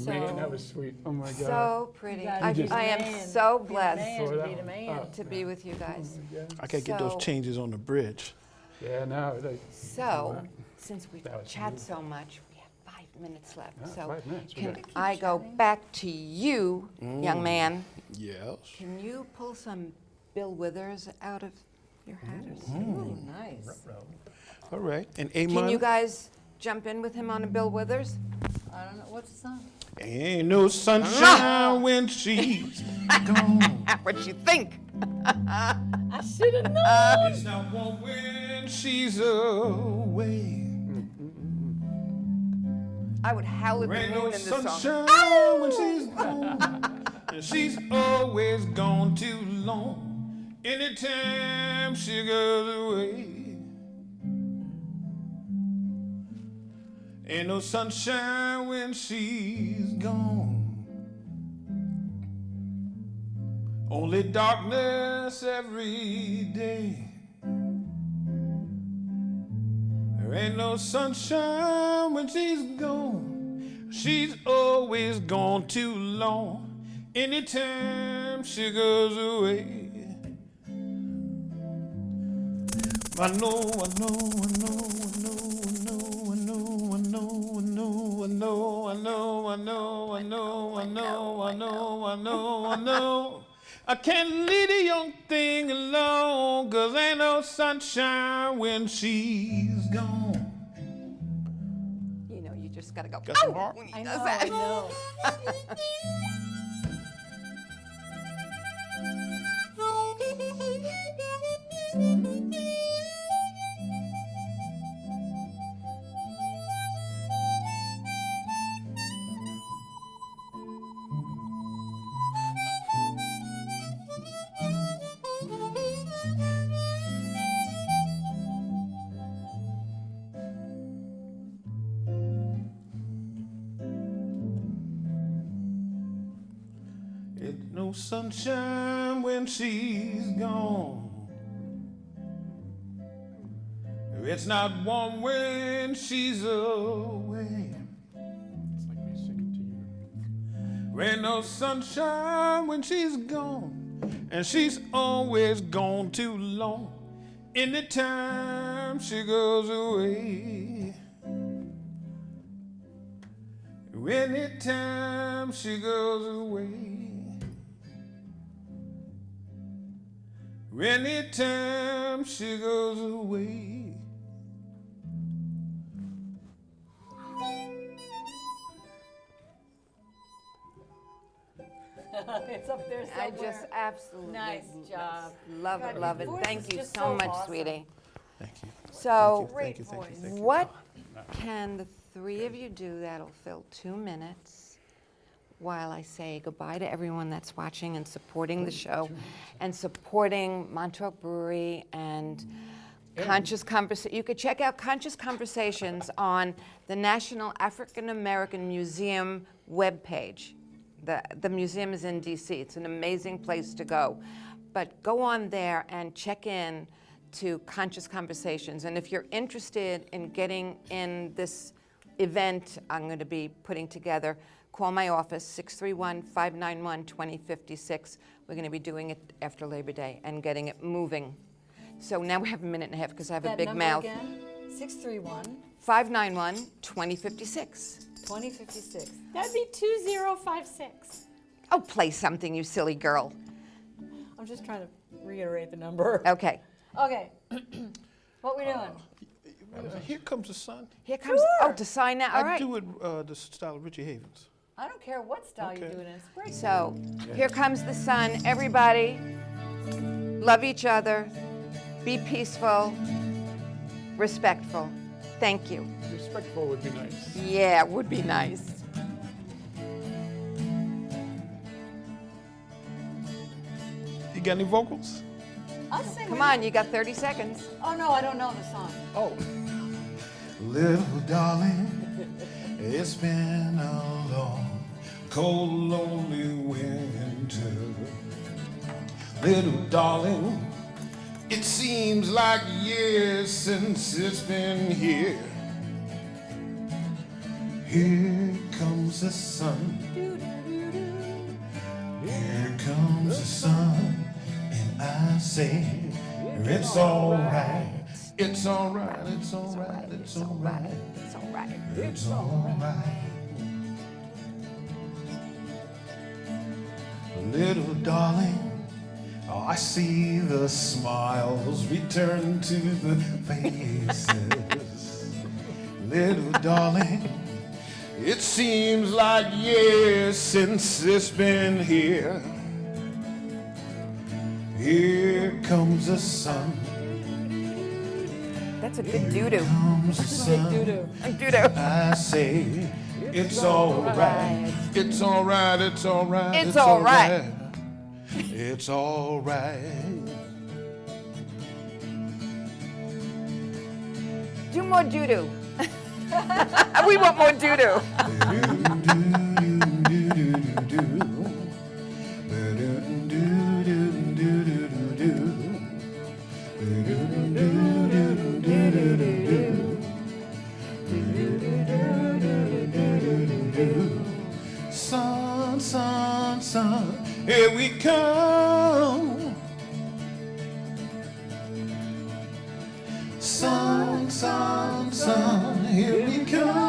Man, that was sweet. Oh my God. So pretty. You gotta I be the am man. so Be the blessed man, For that be the one. man. to be with you guys. I can't get those So- changes on the bridge. Yeah, no, So, since we That was chat beautiful. so much, we have 5 minutes left. Yeah, So 5 minutes. We can got- I go back to you, young man? Yes. Can you pull some Bill Withers out of your hat or something? Nice. All right. And A Can you minor? guys jump in with him on a Bill Withers? I don't know, what's the song? Ain't no sunshine when she's gone. What you think? I should have known. It's not warm when she's away. I would howl at the Ain't moon no in this song. sunshine when she's gone. And she's always gone too long. Anytime she goes away. Ain't no sunshine when she's gone. Only darkness every day. There ain't no sunshine when she's gone. She's always gone too long. Anytime she goes away. I know, I know, I know, I know, I know, I know, I know, I know, I know, I know, I know, I know, I know, I know, I know, I know. I can't leave the young thing alone, 'cause ain't no sunshine when she's gone. You know, you just gotta go. Got some "Ow!" heart? when he I does know, that. I know. It's no sunshine when she's gone. It's not warm when she's away. It's like me singing to you. Ain't no sunshine when she's gone, and she's always gone too long. Anytime she goes away. Anytime she goes away. Anytime she goes away. It's up there I somewhere. just absolutely Nice job. love God, it, love your it. voice Thank is you just so so much, awesome. sweetie. Thank you. So, Thank you, thank you, thank you. what can the three of you do that'll fill 2 minutes while I say goodbye to everyone that's watching and supporting the show and supporting Montauk Brewery and Conscious Conversation? You could check out Conscious Conversations on the National African American Museum webpage. The museum is in DC. It's an amazing place to go. But go on there and check in to conscious conversations. And if you're interested in getting in this event I'm going to be putting together, call my office, 631-591-2056. We're going to be doing it after Labor Day and getting it moving. So now we have a minute and a half because I have a big mouth. Again, 631 591-2056. 2056. That'd be 2056. Oh, play something, you silly girl. I'm just trying to reiterate the number. Okay. Okay. What we doing? Here comes the sun. Here comes, oh, to sign now, all I right. do it the style of Richie Havens. I don't care what style you're Okay. doing it. It's great. So, here comes the sun. Everybody, love each other, be peaceful, respectful. Thank you. Respectful would be nice. Yeah, it would be nice. You got any vocals? I'll sing. Come with on, you. you got 30 seconds. Oh no, I don't know the song. Oh. Little darling, it's been a long, cold, lonely winter. Little darling, it seems like years since it's been here. Here comes the sun. Here comes the sun, and I say, it's alright. It's alright, it's alright, it's alright. It's all right. It's alright. Little darling, oh, I see the smiles return to the faces. Little darling, it seems like years since it's been here. Here comes the sun. That's a good doo-doo. Comes the sun. Doo-doo. Doo-doo. I say, it's alright. It's alright, it's alright. It's alright. It's alright. Do more doo-doo. We want more doo-doo. Sun, sun, sun, here we come. Sun, sun, sun, here we come.